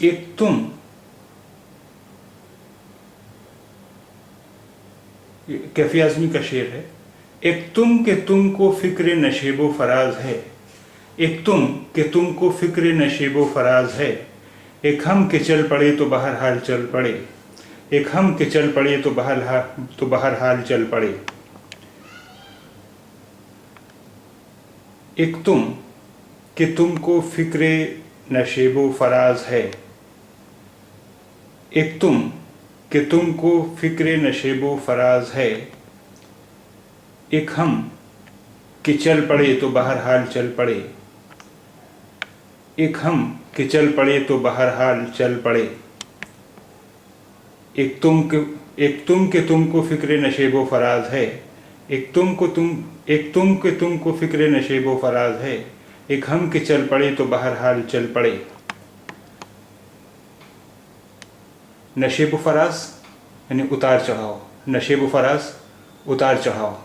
एक तुम कैफी आज़मी का शेर है। एक तुम के तुमको फिक्र नशेबो फराज है, एक तुम के तुमको फिक्र नशेबो फराज है, एक हम के चल पड़े तो बाहर हाल चल पड़े, एक हम के चल पड़े तो बाहर हाल चल पड़े। एक तुम कि तुमको फिक्रे नशेबो फराज है, एक तुम कि तुमको फिक्रे नशेबो फराज है, एक हम कि चल पड़े तो बाहर हाल चल पड़े, एक हम कि चल पड़े तो बाहर हाल चल पड़े। एक तुम के तुमको फिक्रे नशेबो फराज है, एक तुम के तुमको फिक्रे नशेबो फराज है, एक हम के चल पड़े तो बाहर हाल चल पड़े। नशेब फराज यानी उतार चढ़ाव, नशेब फराज उतार चढ़ाव।